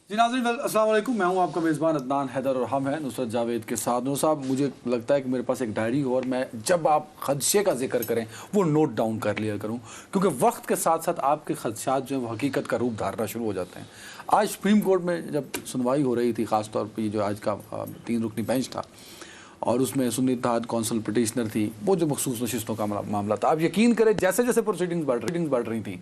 جی ناظرین السلام علیکم، میں ہوں آپ کا میزبان عدنان حیدر اور ہم ہیں نصرت جاوید کے ساتھ۔ نور صاحب، مجھے لگتا ہے کہ میرے پاس ایک ڈائری ہو اور میں جب آپ خدشے کا ذکر کریں وہ نوٹ ڈاؤن کر لیا کروں، کیونکہ وقت کے ساتھ ساتھ آپ کے خدشات جو ہیں وہ حقیقت کا روپ دھارنا شروع ہو جاتے ہیں۔ آج سپریم کورٹ میں جب سنوائی ہو رہی تھی، خاص طور پہ یہ جو آج کا 3 رکنی بینچ تھا اور اس میں سنی اتحاد کونسل پٹیشنر تھی، وہ جو مخصوص نشستوں کا معاملہ تھا، آپ یقین کریں جیسے جیسے پروسیڈنگز بڑھ رہی تھیں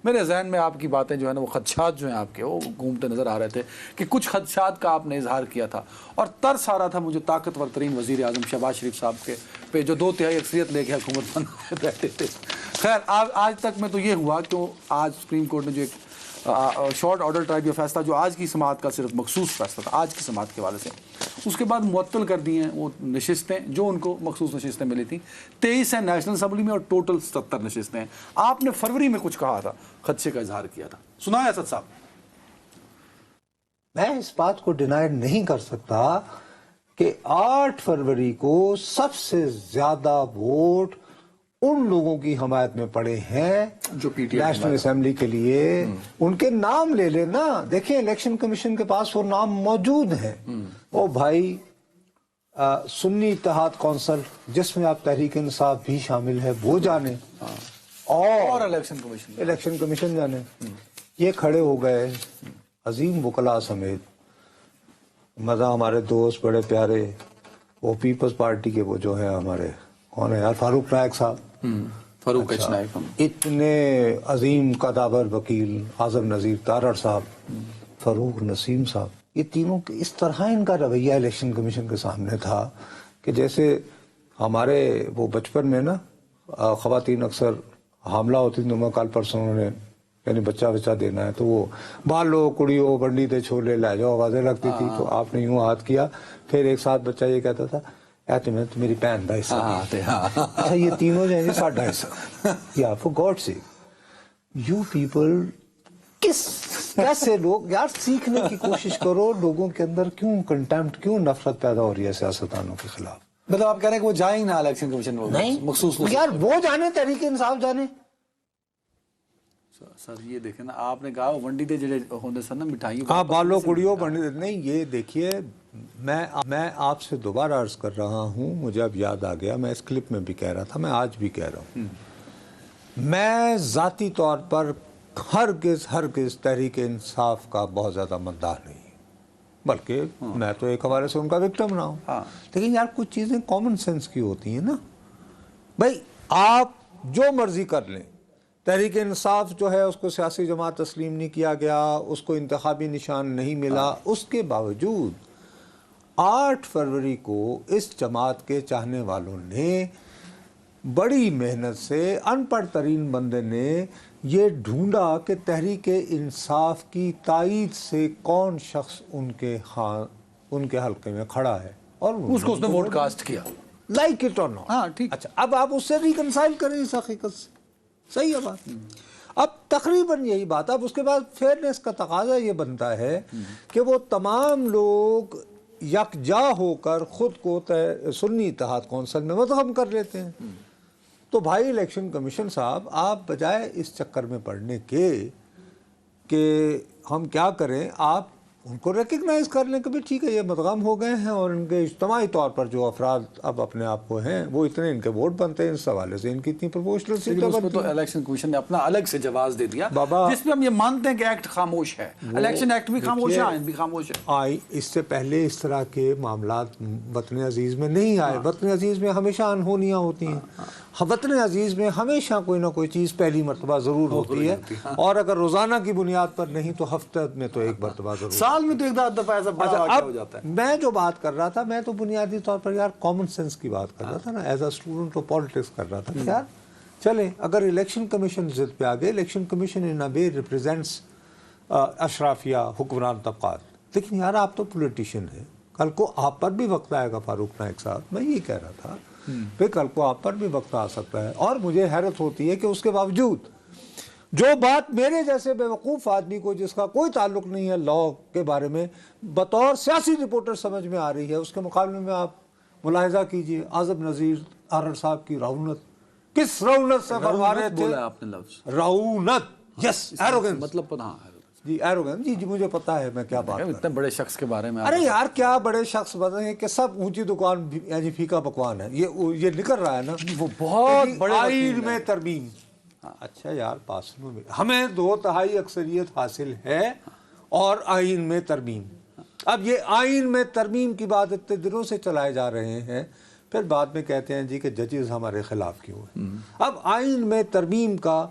میرے ذہن میں آپ کی باتیں جو ہے نا وہ خدشات جو ہیں آپ کے وہ گھومتے نظر آ رہے تھے کہ کچھ خدشات کا آپ نے اظہار کیا تھا، اور ترس آ رہا تھا مجھے طاقتور ترین وزیر اعظم شہباز شریف صاحب کے پہ جو 2/3 اکثریت لے کے حکومت بنا رہتے تھے۔ خیر آج تک میں تو یہ ہوا کہ آج سپریم کورٹ نے جو ایک شارٹ آرڈر ٹائپ یہ فیصلہ جو آج کی سماعت کا صرف مخصوص فیصلہ تھا آج کی سماعت کے حوالے سے، اس کے بعد معطل کر دی ہیں وہ نشستیں جو ان کو مخصوص نشستیں ملی تھیں۔ 23 ہیں نیشنل اسمبلی میں اور ٹوٹل 77 نشستیں ہیں۔ آپ نے فروری میں کچھ کہا تھا، خدشے کا اظہار کیا تھا، سنائے اسد صاحب۔ میں اس بات کو ڈینائی نہیں کر سکتا کہ 8 فروری کو سب سے زیادہ ووٹ ان لوگوں کی حمایت میں پڑے ہیں جو پی ٹی آئی نیشنل اسمبلی کے لیے۔ ان کے نام لے لینا، دیکھیں الیکشن کمیشن کے پاس وہ نام موجود ہیں۔ او بھائی، سنی اتحاد کونسل جس میں آپ تحریک انصاف بھی شامل ہے وہ جانے، اور الیکشن کمیشن جانے، یہ کھڑے ہو گئے عظیم وکلاء سمیت، مزہ ہمارے دوست بڑے پیارے وہ پیپلز پارٹی کے وہ جو ہیں ہمارے کون ہے یار، فاروق نائک صاحب، فاروق ایچ نائک، اتنے عظیم قدابر وکیل اعظم نذیر تارڑ صاحب، فروغ نسیم صاحب، یہ تینوں اس طرح ان کا رویہ الیکشن کمیشن کے سامنے تھا کہ جیسے ہمارے وہ بچپن میں نا خواتین اکثر حاملہ ہوتی تھیں، میں کل پرسوں انہوں نے یعنی بچہ دینا ہے تو وہ بالو کڑیو بنڈی دے چھولے لے جاؤ آوازیں لگتی تھی، تو آپ نے یوں ہاتھ کیا، پھر ایک ساتھ بچہ یہ کہتا تھا تو میری بہن کا حصہ، اچھا یہ تینوں جو ہیں ساڈا حصہ، یا for God sake you people, کیسے لوگ یار، سیکھنے کی کوشش کرو، لوگوں کے اندر کیوں کنٹیمپٹ، کیوں نفرت پیدا ہو رہی ہے سیاستدانوں کے خلاف؟ مطلب آپ کہہ رہے ہیں کہ وہ جائیں ہی نہ الیکشن کمیشن، نہیں مخصوص یار، وہ جانے تحریک انصاف جانے۔ سر یہ دیکھیں نا، آپ نے کہا ونڈی دے جڑے ہوندے سن نا مٹھائی، ہاں بالو کڑیو بنڈی دے، نہیں یہ دیکھیے میں آپ سے دوبارہ عرض کر رہا ہوں، مجھے اب یاد آ گیا، میں اس کلپ میں بھی کہہ رہا تھا، میں آج بھی کہہ رہا ہوں، میں ذاتی طور پر ہرگز تحریک انصاف کا بہت زیادہ مداح نہیں، بلکہ میں تو ایک حوالے سے ان کا وکٹم رہا ہوں، لیکن یار کچھ چیزیں کامن سینس کی ہوتی ہیں نا بھائی، آپ جو مرضی کر لیں، تحریک انصاف جو ہے اس کو سیاسی جماعت تسلیم نہیں کیا گیا، اس کو انتخابی نشان نہیں ملا، اس کے باوجود 8 فروری کو اس جماعت کے چاہنے والوں نے بڑی محنت سے، ان پڑھ ترین بندے نے یہ ڈھونڈا کہ تحریک انصاف کی تائید سے کون شخص ان کے حلقے میں کھڑا ہے، اور اس کو اس نے ووٹ کاسٹ کیا، لائک اٹ اور ناٹ۔ ہاں ٹھیک، اچھا اب آپ اس سے ریکنسائل کریں اس حقیقت سے، صحیح ہے بات۔ اب تقریباً یہی بات، اب اس کے بعد فیئرنیس کا تقاضا یہ بنتا ہے کہ وہ تمام لوگ یکجا ہو کر خود کو سنی اتحاد کونسل میں مدغم کر لیتے ہیں۔ تو بھائی الیکشن کمیشن صاحب، آپ بجائے اس چکر میں پڑنے کے کہ ہم کیا کریں، آپ ان کو ریکگنائز کر لیں کہ بھی ٹھیک ہے یہ مدغم ہو گئے ہیں، اور ان کے اجتماعی طور پر جو افراد اب اپنے آپ کو ہیں وہ اتنے ان کے ووٹ بنتے ہیں، اس حوالے سے ان کی اتنی پروپورشنل سیٹیں بنتی ہیں۔ تو الیکشن کمیشن نے اپنا الگ سے جواز دے دیا، بابا جس پہ ہم یہ مانتے ہیں کہ ایکٹ خاموش ہے، الیکشن ایکٹ بھی خاموش ہے، آئین بھی خاموش ہے۔ اس سے پہلے اس طرح کے معاملات وطن عزیز میں نہیں آئے، وطن عزیز میں ہمیشہ انہونیاں ہوتی ہیں، وطن عزیز میں ہمیشہ کوئی نہ کوئی چیز پہلی مرتبہ ضرور ہوتی ہے، اور اگر روزانہ کی بنیاد پر نہیں تو ہفتے میں تو ایک مرتبہ ضرور، سال میں تو ایک دفعہ ایسا بڑا واقعہ ہو جاتا ہے۔ میں جو بات کر رہا تھا، میں تو بنیادی طور پر یار کامن سینس کی بات کر رہا تھا نا، as a student of politics کر رہا تھا کہ یار چلیں، اگر الیکشن کمیشن ضد پہ آگے، الیکشن کمیشن ان اے وے ریپریزنٹس اشرافیہ حکمران طبقات، لیکن یار آپ تو پولیٹیشین ہیں، کل کو آپ پر بھی وقت آئے گا فاروق نائک صاحب، میں یہ کہہ رہا تھا پھر کل کو آپ پر بھی وقت آ سکتا ہے، اور مجھے حیرت ہوتی ہے کہ اس کے باوجود جو بات میرے جیسے بے وقوف آدمی کو جس کا کوئی تعلق نہیں ہے لاء کے بارے میں بطور سیاسی رپورٹر سمجھ میں آ رہی ہے، اس کے مقابلے میں آپ ملاحظہ کیجئے اعظم نذیر تارڑ صاحب کی رعونت، کس رعونت سے فرما رہے تھے، بولا آپ نے لفظ رعونت، یس، ایروگنس، مطلب جی ایروگینس، جی مجھے پتا ہے میں کیا بات کر رہا ہوں. اتنے بڑے شخص کے بارے میں ارے یار کیا بڑے شخص بتائیں کہ سب اونچی دکان یعنی پھیکا پکوان ہے. یہ نکل رہا ہے نا وہ بہت بڑے آئین میں ترمیم. اچھا یار پاسنوں میں ہمیں 2/3 اکثریت حاصل ہے اور آئین میں ترمیم. اب یہ آئین میں ترمیم کی بات اتنے دنوں سے چلائے جا رہے ہیں، پھر بعد میں کہتے ہیں جی کہ ججز ہمارے خلاف کیوں ہیں. اب آئین میں ترمیم کا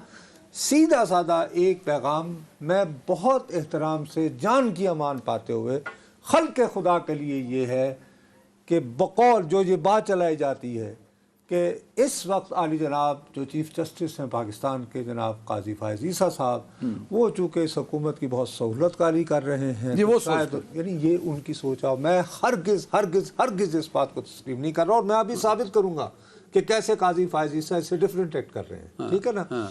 سیدھا سادہ ایک پیغام میں بہت احترام سے جان کی امان پاتے ہوئے خلق خدا کے لیے یہ ہے کہ بقول جو یہ بات چلائی جاتی ہے کہ اس وقت عالی جناب جو چیف جسٹس ہیں پاکستان کے جناب قاضی فائز عیسیٰ صاحب، وہ چونکہ اس حکومت کی بہت سہولت کاری کر رہے ہیں، جی وہ شاید یعنی یہ ان کی سوچ ہے. میں ہرگز ہرگز ہرگز اس بات کو تسلیم نہیں کر رہا، اور میں ابھی ثابت کروں گا کہ کیسے قاضی فائز عیسیٰ اس سے ڈفرینٹ ایکٹ کر رہے ہیں. ٹھیک ہے نا.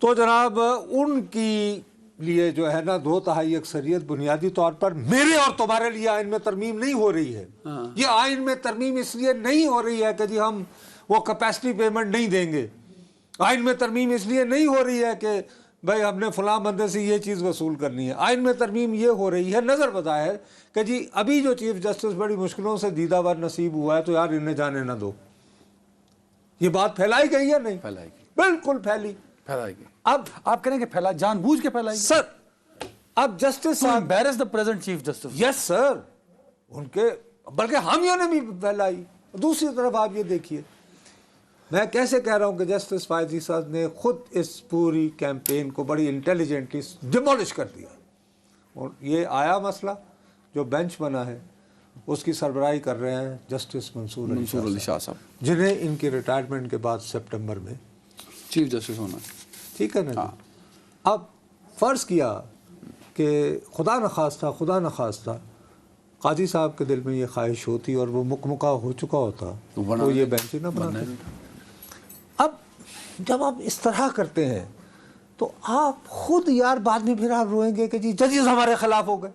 تو جناب ان کی لیے جو ہے نا 2/3 اکثریت بنیادی طور پر میرے اور تمہارے لیے آئین میں ترمیم نہیں ہو رہی ہے. یہ آئین میں ترمیم اس لیے نہیں ہو رہی ہے کہ جی ہم وہ کیپیسٹی پیمنٹ نہیں دیں گے. آئین میں ترمیم اس لیے نہیں ہو رہی ہے کہ بھائی ہم نے فلاں بندے سے یہ چیز وصول کرنی ہے. آئین میں ترمیم یہ ہو رہی ہے نظر بظاہر کہ جی ابھی جو چیف جسٹس بڑی مشکلوں سے دیدہ ور نصیب ہوا ہے تو یار انہیں جانے نہ دو. یہ بات پھیلائی گئی ہے نہیں؟ پھیلائی گئی، بالکل پھیلی. پھیلائی گئی. اب آپ کہیں کہ پھیلا جان بوجھ کے پھیلائی گئی سر. اب جسٹس صاحب embarrass the present chief justice. یس سر، ان کے بلکہ حامیوں نے بھی پھیلائی. دوسری طرف آپ یہ دیکھیے، میں کیسے کہہ رہا ہوں کہ جسٹس فائز عیسیٰ نے خود اس پوری کیمپین کو بڑی انٹیلیجنٹلی ڈیمولش کر دیا. اور یہ آیا مسئلہ جو بینچ بنا ہے اس کی سربراہی کر رہے ہیں جسٹس منصور علی شاہ صاحب، جنہیں ان کی ریٹائرمنٹ کے بعد سپٹمبر میں چیف جسٹس ہونا. ٹھیک ہے نا. اب فرض کیا کہ خدا نخواستہ قاضی صاحب کے دل میں یہ خواہش ہوتی اور وہ مکمکا ہو چکا ہوتا تو یہ بینچ نہ بناتے. اب جب آپ اس طرح کرتے ہیں تو آپ خود یار بعد میں پھر آپ روئیں گے کہ جی ججز ہمارے خلاف ہو گئے.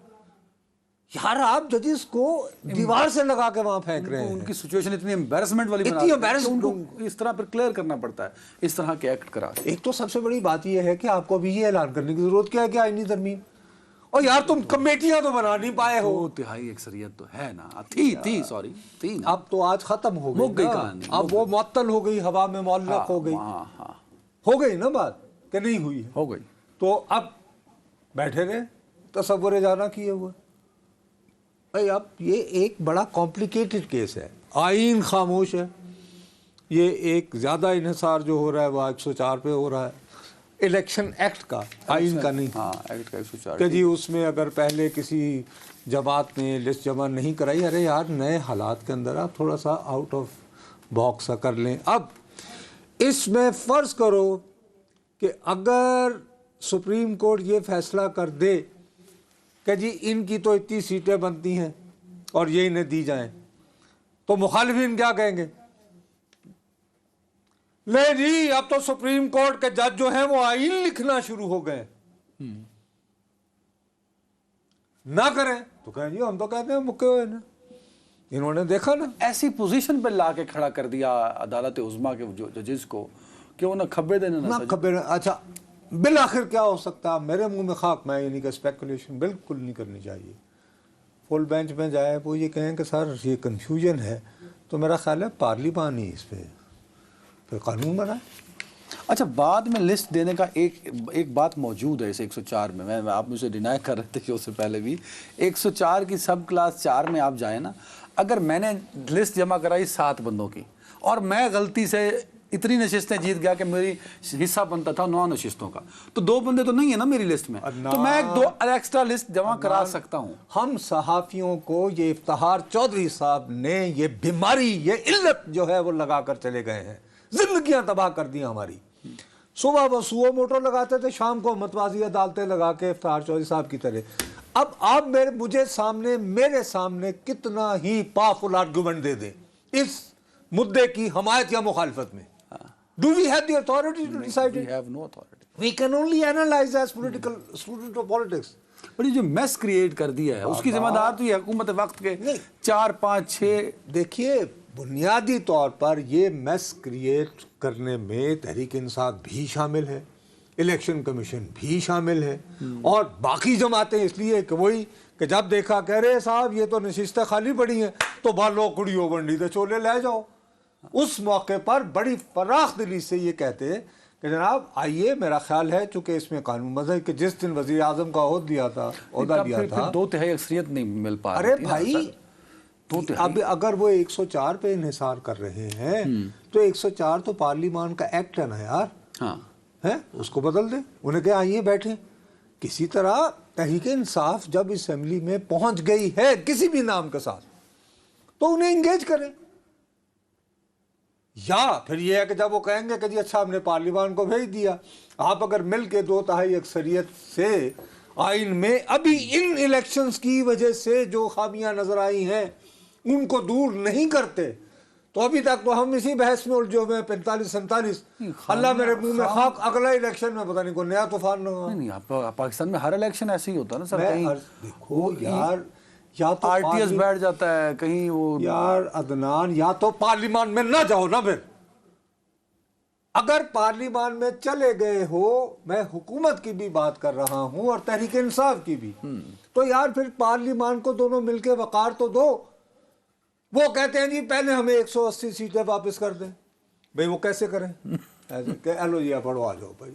یار آپ ججز کو دیوار سے لگا کے وہاں پھینک رہے ہیں. ان کی سچویشن اتنی امبیرسمنٹ والی اتنی embarrassment ان کو اس طرح پھر کلیئر کرنا پڑتا ہے اس طرح کے ایکٹ کرا. ایک تو سب سے بڑی بات یہ ہے کہ آپ کو ابھی یہ اعلان کرنے کی ضرورت کیا ہے کہ آئینی ترمیم. اور یار تم کمیٹیاں تو بنا نہیں پائے ہو. 2/3 اکثریت تو ہے نا. تھی اب تو آج ختم ہو گئی کہانی. اب وہ معطل ہو گئی، ہوا میں معلق ہو گئی. ہو گئی نا بات کہ نہیں ہوئی؟ ہو گئی. تو اب بیٹھے رہے تصور جانا کیے ہوئے. بھائی اب یہ ایک بڑا کمپلیکیٹڈ کیس ہے. آئین خاموش ہے. یہ ایک زیادہ انحصار جو ہو رہا ہے وہ 104 پہ ہو رہا ہے الیکشن ایکٹ کا، آئین کا نہیں. ایکٹ کا 104 کہ جی اس میں اگر پہلے کسی جماعت نے لسٹ جمع نہیں کرائی، ارے یار نئے حالات کے اندر آپ تھوڑا سا آؤٹ آف باکس کر لیں. اب اس میں فرض کرو کہ اگر سپریم کورٹ یہ فیصلہ کر دے کہ جی ان کی تو اتنی سیٹیں بنتی ہیں اور یہ انہیں دی جائیں، تو مخالفین کیا کہیں گے؟ لے جی اب تو سپریم کورٹ کے جج جو ہیں وہ آئین لکھنا شروع ہو گئے. نہ کریں تو کہیں جی ہم تو کہتے ہیں مکے ہوئے نا. انہوں نے دیکھا نا ایسی پوزیشن پہ لا کے کھڑا کر دیا عدالت عظمیٰ کے جو ججز کو کہ وہ نہ کھبے دینے نہ کھبے. اچھا بالآخر کیا ہو سکتا؟ میرے منہ میں خاک. میں یعنی کہ اسپیکولیشن بالکل نہیں کرنی چاہیے. فل بینچ میں جائے وہ یہ کہیں کہ سر یہ کنفیوژن ہے، تو میرا خیال ہے پارلیمان ہی اس پہ پھر قانون بنائے. اچھا بعد میں لسٹ دینے کا ایک بات موجود ہے اس 104 میں آپ مجھے ڈینائی کر رہے تھے کہ اس سے پہلے بھی 104 کی سب کلاس 4 میں آپ جائیں نا، اگر میں نے لسٹ جمع کرائی 7 بندوں کی اور میں غلطی سے اتنی نشستیں جیت گیا کہ میری حصہ بنتا تھا 9 نشستوں کا، تو 2 بندے تو نہیں ہیں نا میری لسٹ میں، تو میں 2 ایکسٹرا لسٹ جمع کرا سکتا ہوں. ہم صحافیوں کو یہ افتخار چودھری صاحب نے یہ بیماری یہ علت جو ہے وہ لگا کر چلے گئے ہیں. زندگیاں تباہ کر دی ہماری. صبح وہ سو موٹر لگاتے تھے، شام کو متوازی عدالتیں لگا کے افتخار چودھری صاحب کی طرح. اب آپ میرے سامنے کتنا ہی پاورفل آرگومنٹ دے دیں اس مدعے کی حمایت یا مخالفت میں. Do we have the authority to decide it? We have no authority. We can only analyze as political student of politics. بڑی جو میس کریٹ کر دیا ہے اس کی ذمہ دار تو یہ حکومت وقت کے 4 5 6. دیکھیے بنیادی طور پر یہ میس کریٹ کرنے میں تحریک انصاف بھی شامل ہے الیکشن کمیشن بھی شامل ہے اور باقی جماعتیں اس لیے کہ وہی کہ جب دیکھا کہہ رہے صاحب یہ تو نشستیں خالی پڑی ہیں تو بھالو کڑیو بنڈی تو چولے لے جاؤ. اس موقع پر بڑی فراخ دلی سے یہ کہتے کہ جناب آئیے, میرا خیال ہے چونکہ اس میں قانون مذہب کہ جس دن وزیر اعظم کا عہدہ لیا تھا 2/3 اکثریت نہیں مل پا رہی. ارے بھائی اب اگر وہ 104 پہ انحصار کر رہے ہیں تو 104 تو پارلیمان کا ایکٹ ہے نا یار. ہاں ہے, اس کو بدل دیں. انہیں کہا آئیے بیٹھیں. کسی طرح تحریک انصاف جب اسمبلی میں پہنچ گئی ہے کسی بھی نام کے ساتھ تو انہیں انگیج کریں. یا پھر یہ ہے کہ جب وہ کہیں گے کہ جی اچھا ہم نے پارلیمان کو بھیج دیا, آپ اگر مل کے 2/3 اکثریت سے آئین میں ابھی ان الیکشنز کی وجہ سے جو خامیاں نظر آئی ہیں ان کو دور نہیں کرتے تو ابھی تک تو ہم اسی بحث میں الجھے ہوئے ہیں 45-47. اللہ میرے منہ میں خاک, اگلا الیکشن میں پتہ نہیں کوئی نیا طوفان نہ ہوا. نہیں, پاکستان میں ہر الیکشن ایسے ہی ہوتا ہے نا سر. دیکھو یار, یا تو آر ٹی ایس بیٹھ جاتا ہے کہیں وہ. یار عدنان, یا تو پارلیمان میں نہ جاؤ نا. پھر اگر پارلیمان میں چلے گئے ہو, میں حکومت کی بھی بات کر رہا ہوں اور تحریک انصاف کی بھی, تو یار پھر پارلیمان کو دونوں مل کے وقار تو دو. وہ کہتے ہیں جی پہلے ہمیں 180 سیٹیں واپس کر دیں. بھئی وہ کیسے کریں؟ کہ ایلو جی پڑھو آ جاؤ بھائی.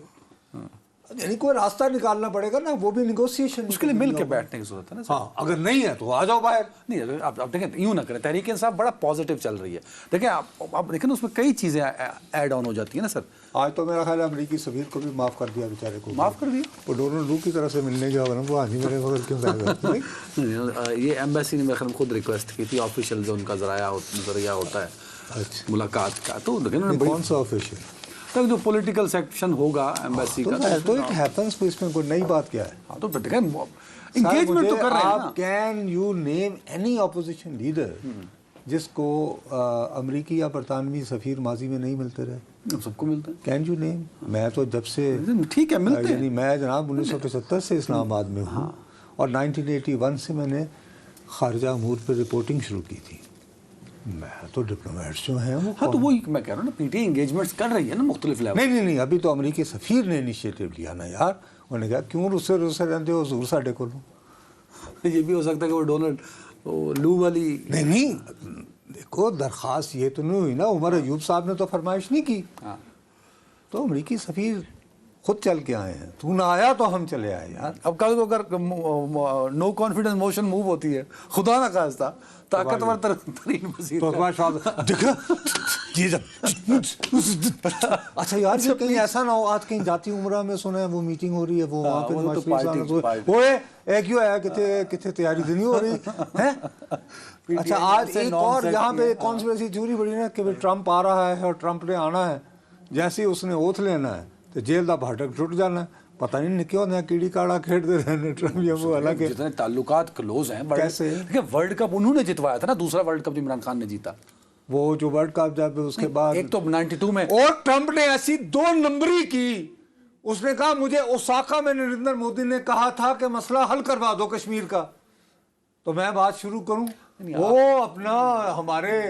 یعنی کوئی راستہ نکالنا پڑے گا نا, وہ بھی نیگوسیشن. اس کے لیے مل کے بیٹھنے کی ضرورت ہے نا. ہاں, اگر نہیں ہے تو آ جاؤ باہر. نہیں, آپ دیکھیں یوں نہ کریں. تحریک انصاف بڑا پازیٹیو چل رہی ہے. دیکھیں آپ دیکھیں نا اس میں کئی چیزیں ایڈ آن ہو جاتی ہیں نا سر. آج تو میرا خیال ہے امریکی سفیر کو بھی معاف کر دیا بیچارے کو. معاف کر دیا وہ ڈونلڈ ٹرمپ کی طرف سے ملنے گیا نا, وہ آدمی میرے بغل کیوں جائے. یہ ایمبیسی نے میرے خیال میں خود ریکویسٹ کی تھی. آفیشیل جو ان کا ذریعہ ہوتا ہے ملاقات کا, تو دیکھیں کون سا آفیشیل تک جو پولیٹیکل سیکشن ہوگا ایمبیسی کا تو اٹ ہیپنس. اس میں کوئی نئی بات کیا ہے؟ ہاں تو دیکھیں انگیجمنٹ تو کر رہے ہیں نا. Can you name any opposition leader جس کو امریکی یا برطانوی سفیر ماضی میں نہیں ملتے رہے؟ سب کو ملتے ہیں. Can you name? میں تو جب سے ٹھیک ہے ملتے ہیں, یعنی میں جناب 1975 سے اسلام آباد میں ہوں اور 1981 سے میں نے خارجہ امور پہ رپورٹنگ شروع کی تھی. میں تو ڈپلومیٹس جو ہیں وہ, ہاں تو وہی میں کہہ رہا ہوں نا, پی ٹی انگیجمنٹس کر رہی ہے نا مختلف لیول. نہیں, ابھی تو امریکی سفیر نے انیشیٹو لیا نا یار. انہوں نے کہا کیوں رسے رہتے ہو, حضور ساڈے کو لو. یہ بھی ہو سکتا ہے کہ وہ ڈونلڈ لو والی. نہیں, دیکھو درخواست یہ تو نہیں ہوئی نا, عمر ایوب صاحب نے تو فرمائش نہیں کی. تو امریکی سفیر خود چل کے آئے ہیں. تو نہ آیا تو ہم چلے آئے یار. اب کل کو اگر نو کانفیڈنس موشن موو ہوتی ہے, خدا نہ خواستہ, طاقتور ترین وزیر اچھا یار کہیں ایسا نہ ہو آج کہیں جاتی عمرہ میں سنا ہے وہ میٹنگ ہو رہی ہے, وہ وہاں پہ ایک یوں ہے کتنے تیاری دینی ہو رہی ہے. اچھا آج ایک اور یہاں پہ کانسپریسی تھیوری بڑی نا کہ ٹرمپ آ رہا ہے اور ٹرمپ نے آنا ہے, جیسے اس نے اوتھ لینا ہے تو جیل دا بھاٹک ٹوٹ جانا ہے. پتہ نہیں کیوں نہ کیڑی کاڑا کھیڑتے رہنے ٹرمپ یا وہ. حالانکہ جتنے تعلقات کلوز ہیں. کیسے ورلڈ کپ انہوں نے جتوایا تھا نا, دوسرا ورلڈ کپ عمران خان نے جیتا. وہ جو ورلڈ کپ جب اس کے بعد ایک تو 92 میں, اور ٹرمپ نے ایسی 2 نمبری کی. اس نے کہا مجھے اوساکا میں نریندر مودی نے کہا تھا کہ مسئلہ حل کروا دو کشمیر کا, تو میں بات شروع کروں. وہ اپنا ہمارے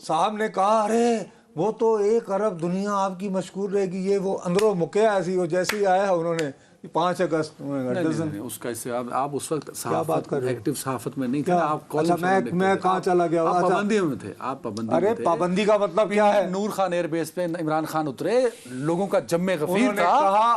صاحب نے کہا ارے وہ تو 1 ارب دنیا آپ کی مشکور رہے گی. یہ وہ اندروں مکیا ایسی وہ جیسے ہی آیا انہوں نے 5 اگست اس کا اس سے آپ اس وقت صحافت ایکٹیو صحافت میں نہیں تھے. آپ میں کہاں چلا گیا, پابندی میں تھے آپ. ارے پابندی کا مطلب کیا ہے؟ نور خان ایئر بیس پہ عمران خان اترے, لوگوں کا جم غفیر تھا.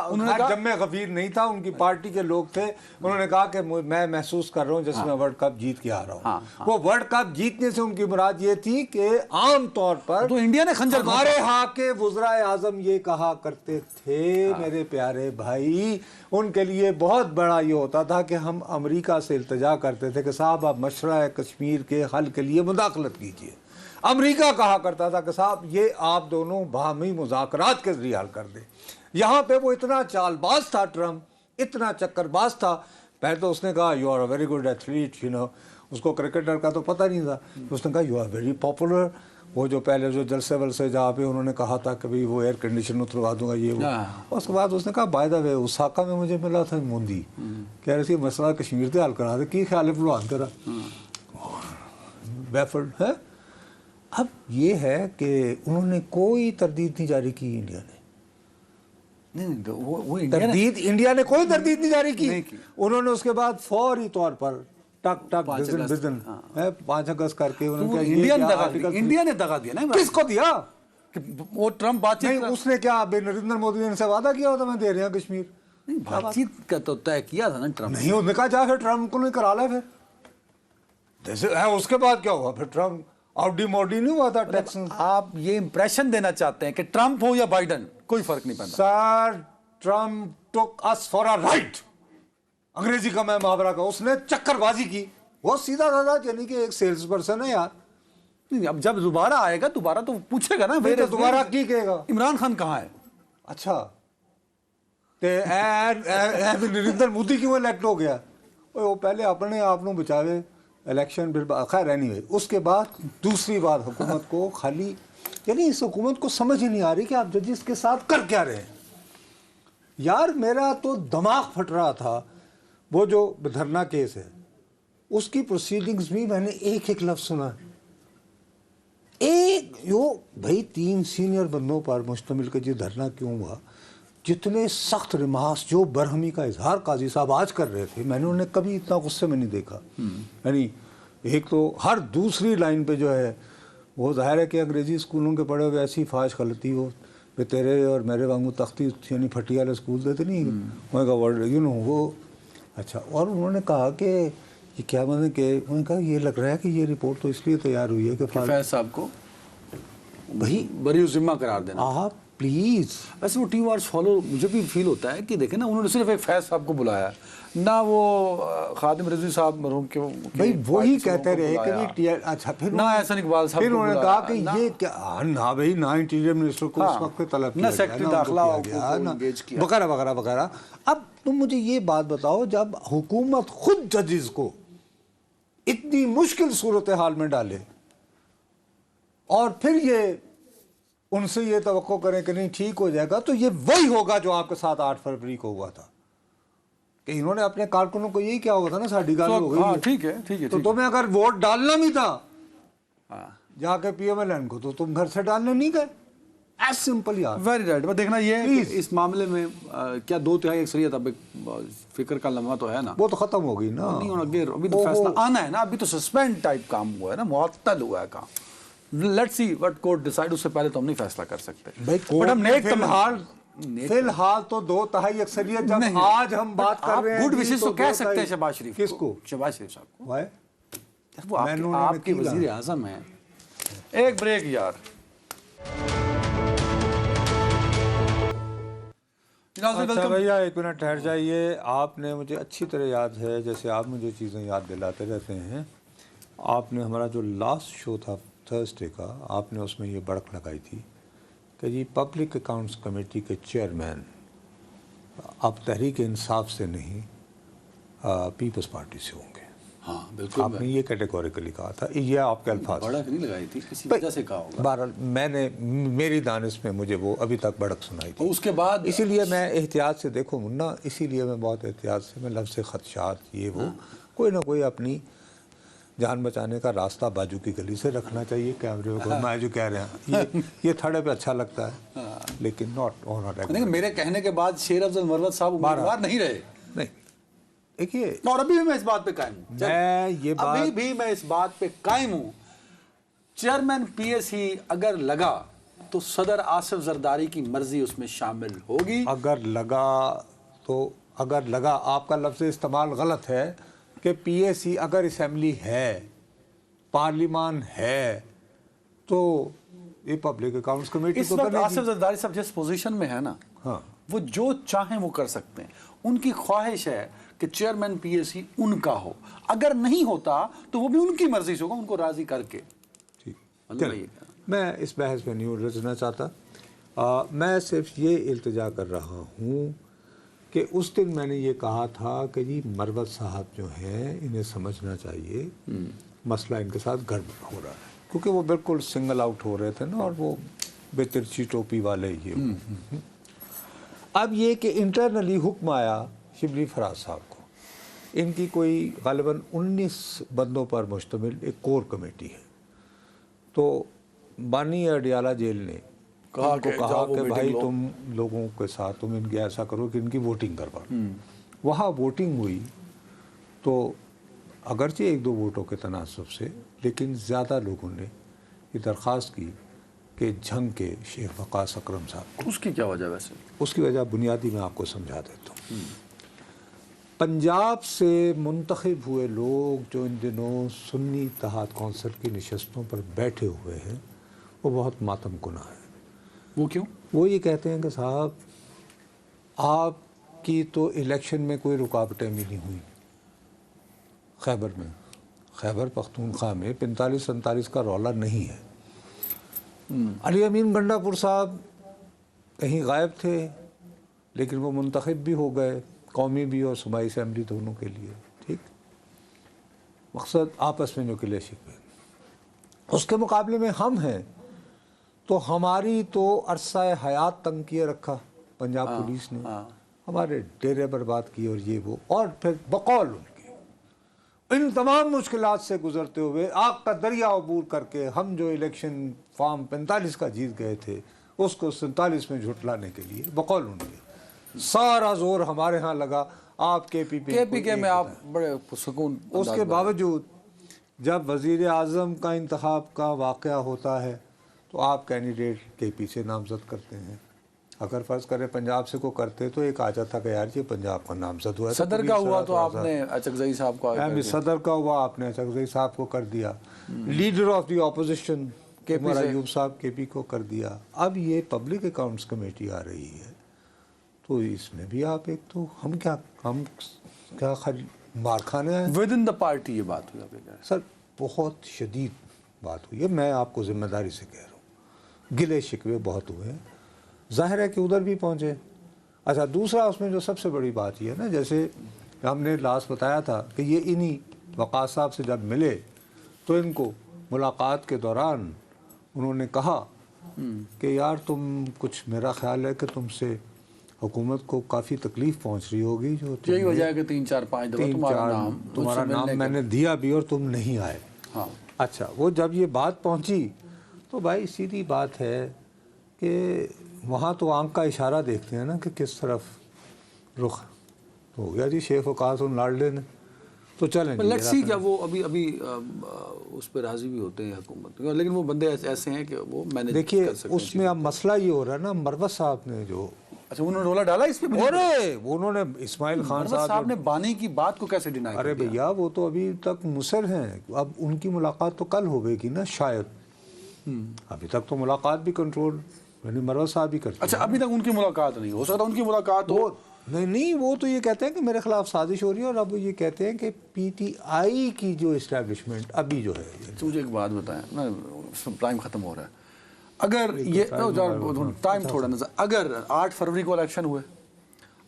انہوں نے جم غفیر نہیں تھا, ان کی پارٹی کے لوگ تھے. انہوں نے کہا کہ میں محسوس کر رہا ہوں جس میں ورلڈ کپ جیت کے آ رہا ہوں. وہ ورلڈ کپ جیتنے سے ان کی مراد یہ تھی کہ عام طور پر تو انڈیا نے خنجر, ہمارے ہاں کے وزرائے اعظم یہ کہا کرتے تھے میرے پیارے بھائی, ان کے لیے بہت بڑا یہ ہوتا تھا کہ ہم امریکہ سے التجا کرتے تھے کہ صاحب آپ مسئلہ کشمیر کے حل کے لیے مداخلت کیجئے. امریکہ کہا کرتا تھا کہ صاحب یہ آپ دونوں باہمی مذاکرات کے ذریعے حل کر دیں. یہاں پہ وہ اتنا چال باز تھا ٹرمپ, اتنا چکر باز تھا. پہلے تو اس نے کہا you are a very good athlete, اس کو کرکٹر کا تو پتہ نہیں تھا. اس نے کہا یو آر ویری پاپولر. وہ جو پہلے جو جلسے ولسے جہاں پہ انہوں نے کہا تھا کہ بھائی وہ ایئر کنڈیشن اتروا دوں گا یہ وہ. اس کے بعد اس نے کہا بائی دا وے اوساکا میں مجھے ملا تھا موندی, کہہ رہے تھے مسئلہ کشمیر سے حل کرا دے. کی خیال ہے فلوان تیرا بیفرڈ ہے. اب یہ ہے کہ انہوں نے کوئی تردید نہیں جاری کی انڈیا نے. نہیں وہ انڈیا نے تردید انڈیا نے کوئی تردید نہیں جاری نہیں کی. کی. انہوں نے اس کے بعد فوری طور پر ٹک ٹک 5 بزن اگست، بزن ہاں. 5 اگست کر کے انہوں وہ نے انڈیا نے کیا دگا دیا. انڈیا نے دگا دیا نا کس کو دیا؟ کہ وہ ٹرمپ بات نہیں چیت اس نے کیا نریندر مودی نے ان سے وعدہ کیا ہوتا میں دے رہا کشمیر. بات چیت کا تو طے کیا تھا نا ٹرمپ. نہیں اس نے کہا جا پھر ٹرمپ کو نہیں کرا لے. پھر جیسے اس کے بعد کیا ہوا پھر ٹرمپ آؤڈی موڈی نہیں ہوا تھا ٹیکسن. آپ یہ امپریشن دینا چاہتے ہیں کہ ٹرمپ ہو یا بائیڈن کوئی فرق نہیں پڑتا. Sir Trump took us for a ride. انگریزی کا میں محاورہ کا اس نے چکر بازی کی. وہ سیدھا سادہ یعنی کہ ایک سیلز پرسن ہے یار. اب جب دوبارہ آئے گا دوبارہ تو پوچھے گا نا دوبارہ کی کہے گا عمران خان کہاں ہے. اچھا نریندر مودی کیوں الیکٹ ہو گیا؟ وہ پہلے اپنے آپ کو بچاوے الیکشن خیر اینی وے. اس کے بعد دوسری بات حکومت کو خالی یعنی اس حکومت کو سمجھ ہی نہیں آ رہی کہ آپ ججز کے ساتھ کر کیا رہے ہیں. یار میرا تو دماغ پھٹ رہا تھا. وہ جو دھرنا کیس ہے اس کی پروسیڈنگز بھی میں نے ایک ایک لفظ سنا. بھائی 3 سینئر بندوں پر مشتمل کے یہ دھرنا کیوں ہوا؟ جتنے سخت رماس جو برہمی کا اظہار قاضی صاحب آج کر رہے تھے میں نے انہیں کبھی اتنا غصے میں نہیں دیکھا. یعنی ایک تو ہر دوسری لائن پہ جو ہے وہ ظاہر ہے کہ انگریزی اسکولوں کے پڑھے ہوئے ایسی فاش غلطی ہو کہ تیرے اور میرے وانگو تختی یعنی پھٹی والے اسکول دیتے نہیں وہاں کا ورڈ وہ اچھا. اور انہوں نے کہا کہ یہ کیا مطلب کہ انہوں نے کہا یہ لگ رہا ہے کہ یہ رپورٹ تو اس لیے تیار ہوئی ہے کہ فیض صاحب کو بھائی بری ذمہ قرار دینا. آپ پلیز ویسے وہ ٹیم وارس فالو مجھے بھی فیل ہوتا ہے کہ دیکھیں نا انہوں نے صرف ایک فیض صاحب کو بلایا نہ وہ خادم رضوی صاحب مرحوم کے بھائی وہی کہتے رہے کہ اچھا پھر نہ احسن اقبال صاحب پھر انہوں نے کہا کہ یہ کیا نہ بھائی نہ انٹیریئر منسٹر کو اس وقت طلب کیا نہ سیکرٹری داخلہ وغیرہ وغیرہ وغیرہ. اب تم مجھے یہ بات بتاؤ جب حکومت خود ججز کو اتنی مشکل صورتحال میں ڈالے اور پھر یہ ان سے یہ توقع کریں کہ نہیں ٹھیک ہو جائے گا تو یہ وہی ہوگا جو آپ کے ساتھ 8 فروری کو ہوا تھا کہ انہوں نے اپنے کارکنوں کو یہی کیا ہوا تھا نا ساڑھی گال ہو گئی. ٹھیک ہے ٹھیک ہے. تو تمہیں اگر ووٹ ڈالنا بھی تھا جا کے پی ایم ایل این کو تو تم گھر سے ڈالنے نہیں گئے. ایز سمپل یار. Very right. بس دیکھنا یہ ہے اس معاملے میں کیا 2/3 اکثریت اب فکر کا لمحہ تو ہے نا وہ تو ختم ہو گئی نا. ابھی تو فیصلہ آنا ہے نا. ابھی تو سسپینڈ ٹائپ کام ہوا ہے نا معطل ہوا ہے کام. Let's see what court decide. اس سے پہلے تو ہم نہیں فیصلہ کر سکتے. بٹ ہم فی الحال تو 2/3 اکثریت جب آج ہم بات کر رہے ہیں گڈ وشز تو کہہ سکتے ہیں شہباز شریف. کس کو؟ شہباز شریف صاحب کو. وہ آپ کے وزیر اعظم ہیں. ایک بریک یار. اچھا بھیا 1 منٹ ٹھہر جائیے. آپ نے مجھے اچھی طرح یاد ہے جیسے آپ مجھے چیزیں یاد دلاتے رہتے ہیں. آپ نے ہمارا جو لاسٹ شو تھا تھرسڈے کا آپ نے اس میں یہ بڑک لگائی تھی کہ جی پبلک اکاؤنٹس کمیٹی کے چیئرمین اب تحریک انصاف سے نہیں پیپلز پارٹی سے ہوں گے. ہاں بالکل. آپ نے یہ کیٹیگوریکلی کہا تھا. یہ آپ کے الفاظ بڑک نہیں لگائی تھی کسی وجہ سے کہا ہوگا. بہرحال میں نے میری دانش میں مجھے وہ ابھی تک بڑک سنائی تھی. اس کے بعد اسی لیے میں احتیاط سے دیکھو منا اسی لیے میں بہت احتیاط سے میں لفظ خدشات یہ وہ کوئی نہ کوئی اپنی جان بچانے کا راستہ بازو کی گلی سے رکھنا چاہیے. کیمرے کو میں جو کہہ رہا ہوں یہ تھڑے پہ اچھا لگتا ہے لیکن ناٹ آن. میرے کہنے کے بعد شیر افضل مروت صاحب امیدوار نہیں رہے. نہیں دیکھیے اور ابھی بھی میں اس بات پہ قائم ہوں. ابھی بھی میں اس بات پہ قائم ہوں. چیئرمین پی ایس ای اگر لگا تو صدر آصف زرداری کی مرضی اس میں شامل ہوگی. اگر لگا آپ کا لفظ استعمال غلط ہے کہ پی ایس ای اگر اسمبلی ہے پارلیمان ہے تو یہ پبلک اکاؤنٹس کمیٹی اس وقت آصف زرداری صاحب جس پوزیشن میں ہے نا وہ جو چاہیں وہ کر سکتے ہیں. ان کی خواہش ہے کہ چیئرمین پی ایس ای ان کا ہو. اگر نہیں ہوتا تو وہ بھی ان کی مرضی سے ہوگا ان کو راضی کر کے. میں اس بحث میں نہیں الجھنا چاہتا. میں صرف یہ التجا کر رہا ہوں کہ اس دن میں نے یہ کہا تھا کہ جی مروت صاحب جو ہیں انہیں سمجھنا چاہیے مسئلہ ان کے ساتھ گڑبڑ ہو رہا ہے کیونکہ وہ بالکل سنگل آؤٹ ہو رہے تھے نا اور وہ بے ترچی ٹوپی والے یہ. اب یہ کہ انٹرنلی حکم آیا شبلی فراز صاحب کو. ان کی کوئی غالباً 19 بندوں پر مشتمل ایک کور کمیٹی ہے. تو بانی اڈیالہ جیل نے کہا ان کو کہ کہا جاؤ وہ کہ meeting بھائی لو۔ تم لوگوں کے ساتھ تم ان کی ایسا کرو کہ ان کی ووٹنگ کرواؤ۔ وہاں ووٹنگ ہوئی تو اگرچہ 1-2 ووٹوں کے تناسب سے، لیکن زیادہ لوگوں نے یہ درخواست کی کہ جھنگ کے شیخ وقاص اکرم صاحب کو۔ اس کی کیا وجہ ویسے؟ اس کی وجہ بنیادی میں آپ کو سمجھا دیتا ہوں۔ پنجاب سے منتخب ہوئے لوگ جو ان دنوں سنی اتحاد کونسل کی نشستوں پر بیٹھے ہوئے ہیں وہ بہت ماتم کناں ہیں۔ وہ کیوں؟ وہ یہ کہتے ہیں کہ صاحب آپ کی تو الیکشن میں کوئی رکاوٹیں بھی نہیں ہوئی، خیبر پختونخوا میں 45-47 کا رولا نہیں ہے۔ علی امین گنڈا پور صاحب کہیں غائب تھے لیکن وہ منتخب بھی ہو گئے، قومی بھی اور صوبائی اسمبلی دونوں کے لیے، ٹھیک۔ مقصد آپس میں جو گلے شکوے، اس کے مقابلے میں ہم ہیں تو ہماری تو عرصہ حیات تنگ کیے رکھا پنجاب پولیس نے، ہمارے ڈیرے برباد کیے اور یہ وہ، اور پھر بقول ان کے ان تمام مشکلات سے گزرتے ہوئے آگ کا دریا عبور کر کے ہم جو الیکشن فارم 45 کا جیت گئے تھے اس کو 47 میں جھٹلانے کے لیے بقول ان کے سارا زور ہمارے ہاں لگا۔ آپ کے پی کے میں آپ بڑے سکون، اس کے باوجود جب وزیر اعظم کا انتخاب کا واقعہ ہوتا ہے تو آپ کینڈیڈیٹ کے پیچھے نامزد کرتے ہیں۔ اگر فرض کریں پنجاب سے کو کرتے تو ایک آ جاتا کہ یار یہ پنجاب کا نامزد ہوا ہے، صدر کا ہوا تو آپ نے اچکزئی صاحب کو صدر کا ہوا آپ نے اچکزئی صاحب کو کر دیا، leader of the opposition Omar Ayub صاحب کے پی کو کر دیا۔ اب یہ پبلک اکاؤنٹس کمیٹی آ رہی ہے تو اس میں بھی آپ ایک تو ہم کیا مار کھانے آئے ود ان دا پارٹی یہ بات ہوئی؟ سر بہت شدید بات ہوئی ہے، میں آپ کو ذمہ داری سے کہہ رہا ہوں، گلے شکوے بہت ہوئے ہیں، ظاہر ہے کہ ادھر بھی پہنچے۔ اچھا دوسرا اس میں جو سب سے بڑی بات یہ ہے نا، جیسے ہم نے لاسٹ بتایا تھا کہ یہ انہی وقاص صاحب سے جب ملے تو ان کو ملاقات کے دوران انہوں نے کہا کہ یار تم کچھ، میرا خیال ہے کہ تم سے حکومت کو کافی تکلیف پہنچ رہی ہوگی، جو یہی وجہ ہے کہ 3-4-5 دفعہ تمہارا نام میں نے دیا بھی اور تم نہیں آئے۔ ہاں اچھا وہ جب یہ بات پہنچی تو بھائی سیدھی بات ہے کہ وہاں تو آنکھ کا اشارہ دیکھتے ہیں نا کہ کس طرف رخ ہو گیا۔ جی شیخ وقاص ان لارڈے نے تو چلیں لیٹس سی کیا وہ ابھی اس پہ راضی بھی ہوتے ہیں حکومت، لیکن وہ بندے ایسے ہیں کہ وہ مینیج دیکھیے کر سکتے ہیں۔ اس میں اب مسئلہ یہ ہو رہا ہے نا، مروت صاحب نے جو، اچھا انہوں نے رولا ڈالا اس پہ؟ ارے انہوں نے اسماعیل خان صاحب نے بانی کی بات کو کیسے ڈینائی؟ ارے بھیا وہ تو ابھی تک مصر ہیں، اب ان کی ملاقات تو کل ہوئے گی نا شاید، ابھی تک تو ملاقات بھی کنٹرول یعنی مروت صاحب ہی کرتے ہیں۔ اچھا ابھی تک ان کی ملاقات نہیں ہو سکتا، ان کی ملاقات ہو؟ نہیں وہ تو یہ کہتے ہیں کہ میرے خلاف سازش ہو رہی ہے، اور اب یہ کہتے ہیں کہ پی ٹی آئی کی جو اسٹیبلشمنٹ ابھی جو ہے۔ مجھے ایک بات بتائیں نا، ٹائم ختم ہو رہا ہے، اگر یہ ٹائم تھوڑا نظر، اگر 8 فروری کو الیکشن ہوئے،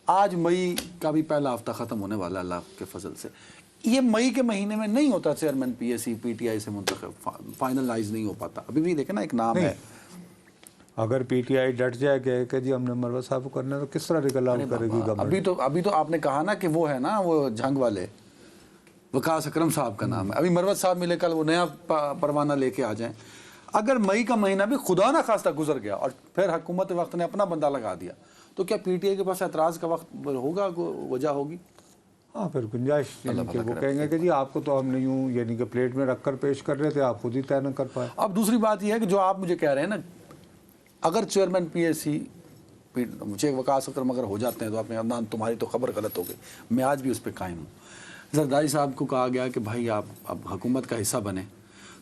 آج مئی کا بھی پہلا ہفتہ ختم ہونے والا اللہ کے فضل سے، یہ مئی کے مہینے میں نہیں ہوتا chairman P S C P T I سے منتخب فائنلائز نہیں ہو پاتا؟ ابھی بھی دیکھیں نا ایک نام ہے، اگر پی ٹی آئی ڈٹ جائے گا کہ جی ہم نے مروت صاحب کو کرنا ہے تو کس طرح ریگل آؤٹ کرے گی گورنمنٹ؟ ابھی تو آپ نے کہا نا کہ وہ ہے نا وہ جھنگ والے وقاص اکرم صاحب کا نام ہے، ابھی مروت صاحب ملے کل وہ نیا پروانہ لے کے آ جائیں۔ اگر مئی کا مہینہ بھی خدا نہ خواستہ گزر گیا اور پھر حکومت وقت نے اپنا بندہ لگا دیا تو کیا پی ٹی آئی کے پاس اعتراض کا وقت ہوگا، وجہ ہوگی؟ ہاں پھر گنجائش کہ وہ کہیں گے کہ جی آپ کو تو ہم نے یوں یعنی کہ پلیٹ میں رکھ کر پیش کر رہے تھے، آپ خود ہی طے نہ کر پائے۔ اب دوسری بات یہ ہے کہ جو آپ مجھے کہہ رہے ہیں نا، اگر چیئرمین پی ایس سی شیخ وقاص اکرم اگر ہو جاتے ہیں تو آپ نے تمہاری تو خبر غلط ہو گئی، میں آج بھی اس پہ قائم ہوں۔ زرداری صاحب کو کہا گیا کہ بھائی آپ اب حکومت کا حصہ بنیں،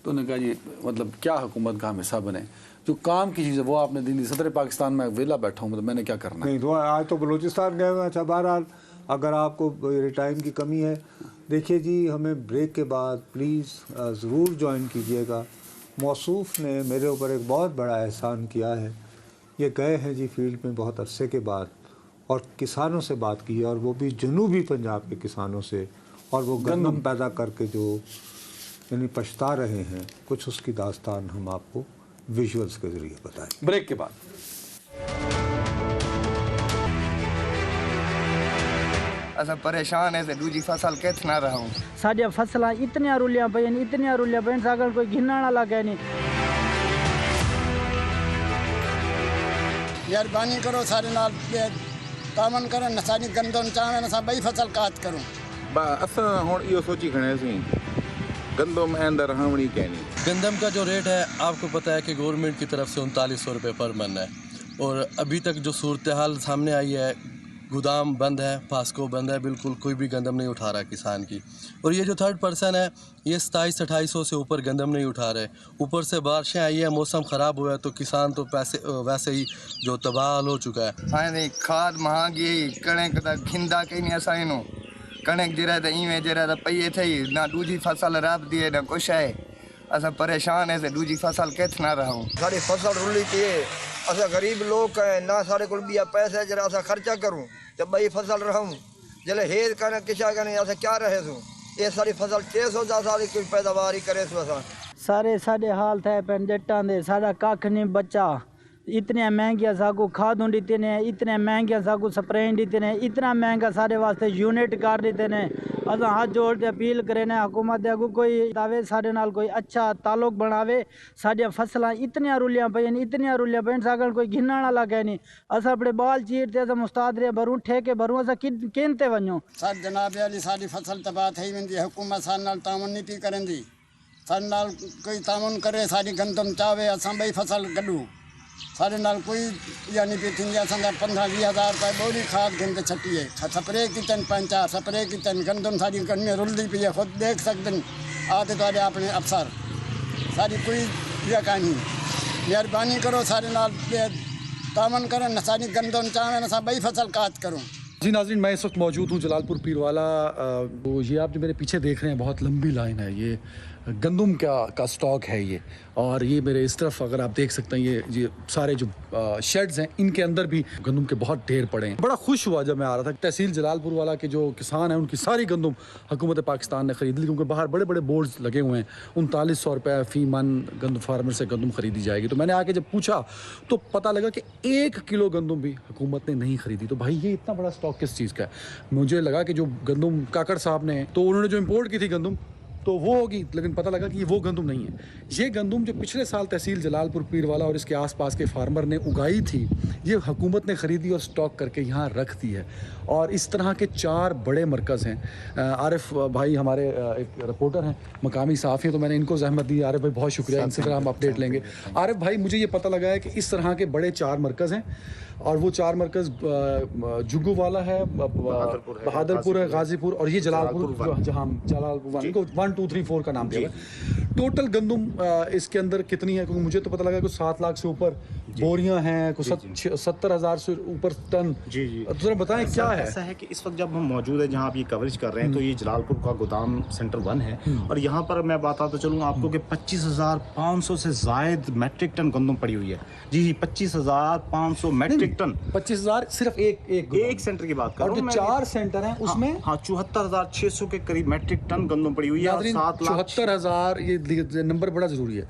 تو انہوں نے کہا جی مطلب کیا حکومت کا ہم حصہ بنے، جو کام کی چیز ہے وہ آپ نے دلی صدر پاکستان میں ویلا بیٹھا ہوں مطلب میں نے کیا کرنا ہے؟ نہیں تو آج تو بلوچستان گئے ہوئے۔ اچھا بہرحال اگر آپ کو ٹائم کی کمی ہے، دیکھیے جی ہمیں بریک کے بعد پلیز ضرور جوائن کیجیے گا۔ موصوف نے میرے اوپر ایک بہت بڑا احسان کیا ہے، یہ گئے ہیں جی فیلڈ میں بہت عرصے کے بعد اور کسانوں سے بات کی ہے، اور وہ بھی جنوبی پنجاب کے کسانوں سے، اور وہ گندم پیدا کر کے جو یعنی پچھتا رہے ہیں، کچھ اس کی داستان ہم آپ کو ویژولز کے ذریعے بتائیں بریک کے بعد۔ اصل پریشان ہے سے دوجی فصل کت نہ رہا ہوں، ساڈیاں فصلاں اتنیاں رلیاں پئیاں ساگر کوئی گھننا نہ لگے نہیں۔ مہربانی کرو سارے نال تعاون کرن ساری گندم چاون اساں بئی فصل کاشت کروں اساں ہن ایو سوچی کھڑے سی گندم اندر ہاونی کہنی گندم کا جو ریٹ ہے آپ کو پتہ ہے کہ گورنمنٹ کی طرف سے 3900 روپے پر من ہے، اور ابھی تک جو صورتحال سامنے آئی ہے، گودام بند ہے، پاسکو بند ہے، بالکل کوئی بھی گندم نہیں اٹھا رہا کسان کی. اور یہ جو تھرڈ پرسن ہے یہ 2700-2800 سے اوپر گندم نہیں اٹھا رہے. اوپر سے بارشیں آئی ہیں، موسم خراب ہوا ہے، تو کسان تو ویسے ہی جو تباہ ہو چکا ہے. ہاں نہیں کھاد مہانگی کڑک تا گھندا کہیں اساں نو کڑک جرا تے ایویں جرا تے پئی تھئی نہ دوجی فصل رب دی نہ کچھ ہے. اساں پریشان ہے تے دوجی فصل کت نہ رہوں. ساری فصل رلی پی اساں غریب لوگ ہیں نہ سارے کول بیا پیسے جرا اساں خرچہ کروں تے بئی فصل رہوں جلے ہیز کرنے کچھ کرنے اساں کیا رہے سوں. یہ ساری فصل 600 ساری کوئی پیداوار ہی کرے سو اساں. سارے ساڈے حال تھے پن جٹاں دے ساڈا کھ نہیں بچا. اتنے مہنگیاں ساکو کھادوں دیتے نے، اتنے مہنگیاں ساکو سپرین دیتے نے، اتنا مہنگا سارے واسطے یونٹ کر دیتے نے. اساں ہاتھ جوڑ کے اپیل کرے نے حکومت دے اگوں کوئی داوے سارے نال کوئی اچھا تعلق بناوے. ساڈیاں فصلاں اتنیاں رلیاں پئیں ساکن کوئی گھننا نہ لگے نہیں. اساں اپنے بال چیرتے اساں مستاد رہے بھروں ٹھیکے بھروں اساں کین تے ونجوں. سر جناب علی ساری فصل تباہ تھئی ویندی. حکومت سارے نال تعاون نہیں پی کرندی. سارے نال کوئی تعاون کرے ساری گندم چاوے اساں بئی فصل کڈوں. سارے نال کوئی یعنی پی تھینی اساں 15-20 ہزار روپے بوری کھاد گھن کے چھٹیے سپرے کیتن 5-4 سپرے کیتن گندم ساری گرمی رلدی پی ہے. خود دیکھ سکدن آتے تو اپنے افسر ساری کوئی یہ کہانی. مہربانی کرو سارے نال تعاون کرن ساری گندم چاون اساں بئی فصل کاشت کروں. جی ناظرین، میں اس وقت موجود ہوں جلال پور پیروالا. یہ آپ جو میرے پیچھے دیکھ رہے ہیں بہت لمبی لائن ہے، یہ گندم کا سٹاک ہے یہ. اور یہ میرے اس طرف اگر آپ دیکھ سکتے ہیں یہ سارے جو شیڈز ہیں ان کے اندر بھی گندم کے بہت ڈھیر پڑے ہیں. بڑا خوش ہوا جب میں آ رہا تھا. تحصیل جلال پور والا کے جو کسان ہیں ان کی ساری گندم حکومت پاکستان نے خرید لی، کیونکہ باہر بڑے بڑے بورڈز لگے ہوئے ہیں 3900 روپے فی من گندم فارمر سے گندم خریدی جائے گی. تو میں نے آ کے جب پوچھا تو پتہ لگا کہ 1 کلو گندم بھی حکومت نے نہیں خریدی. تو بھائی یہ اتنا بڑا سٹاک کس چیز کا ہے؟ مجھے لگا کہ جو گندم کاکڑ صاحب نے تو انہوں نے جو امپورٹ کی تھی گندم تو وہ ہوگی، لیکن پتہ لگا کہ یہ وہ گندم نہیں ہے. یہ گندم جو پچھلے سال تحصیل جلال پور پیروالا اور اس کے آس پاس کے فارمر نے اگائی تھی یہ حکومت نے خریدی اور سٹاک کر کے یہاں رکھ دی ہے. اور اس طرح کے 4 بڑے مرکز ہیں. عارف بھائی ہمارے ایک رپورٹر ہیں، مقامی صحافی ہیں، تو میں نے ان کو زحمت دی. عارف بھائی بہت شکریہ، ان سے پھر ہم اپڈیٹ لیں گے. عارف بھائی مجھے یہ پتہ لگا ہے کہ اس طرح کے بڑے 4 مرکز ہیں، اور وہ 4 مرکز جگو والا ہے، بہادر پور ہے، غازی پور، اور یہ جلال پور جہاں جلال پور کو 1 2 3 4 کا نام دیا ہے. ٹوٹل گندم اس کے اندر کتنی ہے؟ کیونکہ مجھے تو پتہ لگا کہ 7 لاکھ سے اوپر بوریاں ہیں، 70,000 سے اوپر ٹن. ذرا بتائیں کیا ہے؟ ایسا ہے کہ اس وقت جب ہم موجود ہیں جہاں آپ یہ کوریج کر رہے ہیں تو یہ جلال پور کا گودام سینٹر 1 ہے، اور یہاں پر میں بتاتا چلوں آپ کو کہ 25,500 سے زائد میٹرک ٹن گندم پڑی ہوئی ہے. جی 25,500 میٹرک ٹن. 25,000 صرف ایک سینٹر کی بات کر رہا ہوں. اور جو 4 سینٹر ہیں اس میں 74,600 کے قریب میٹرک ٹن گندم پڑی ہوئی ہے. 74,000 یہ نمبر بڑا ضروری ہے.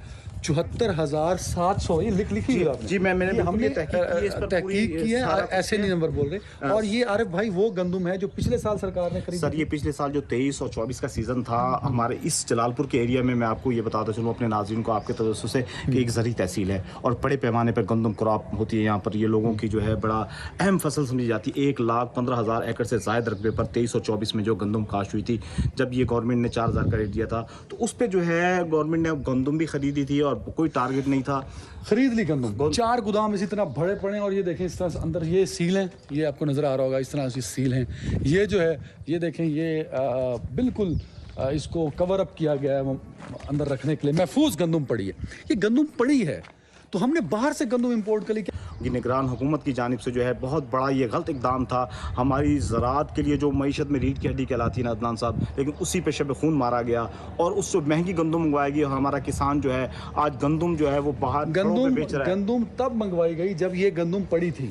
74,700 یہ لکھیے آپ نے. جی میں نے ہم نے تحقیق کی ہے، ایسے نہیں نمبر بول رہے. اور یہ عارف بھائی وہ گندم ہے جو پچھلے سال سرکار نے خریدی. سر یہ پچھلے سال جو 23 اور 24 کا سیزن تھا ہمارے اس جلال پور کے ایریا میں آپ کو یہ بتاتا چلوں اپنے ناظرین کو آپ کے توجہ سے کہ ایک زرعی تحصیل ہے اور بڑے پیمانے پر گندم کراپ ہوتی ہے یہاں پر. یہ لوگوں کی جو ہے بڑا اہم فصل سمجھی جاتی ہے. 1,15,000 ایکڑ سے زائد رقبے پر 23 اور 24 میں جو گندم کاشت ہوئی تھی، جب یہ گورنمنٹ نے 4,000 کا ریٹ دیا تھا تو اس پہ جو ہے گورنمنٹ نے گندم بھی خریدی تھی اور کوئی ٹارگیٹ نہیں تھا. خرید لی گندم. 4 گودام اسی طرح بڑے پڑے ہیں. اور یہ دیکھیں اس طرح اندر یہ سیل ہیں، یہ آپ کو نظر آ رہا ہوگا اس طرح سے سیل ہیں. یہ جو ہے یہ دیکھیں یہ بالکل اس کو کور اپ کیا گیا ہے اندر رکھنے کے لیے. محفوظ گندم پڑی ہے. یہ گندم پڑی ہے تو ہم نے باہر سے گندم امپورٹ کر لی. یہ نگران حکومت کی جانب سے جو ہے بہت بڑا یہ غلط اقدام تھا ہماری زراعت کے لیے جو معیشت میں ریڑھ کی ہڈی کہلاتی ہے عدنان صاحب، لیکن اسی پہ شب خون مارا گیا. اور اس سے مہنگی گندم منگوائی گئی اور ہمارا کسان جو ہے آج گندم جو ہے وہ باہر بیچ رہا ہے. گندم تب منگوائی گئی جب یہ گندم پڑی تھی.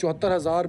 74,000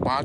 5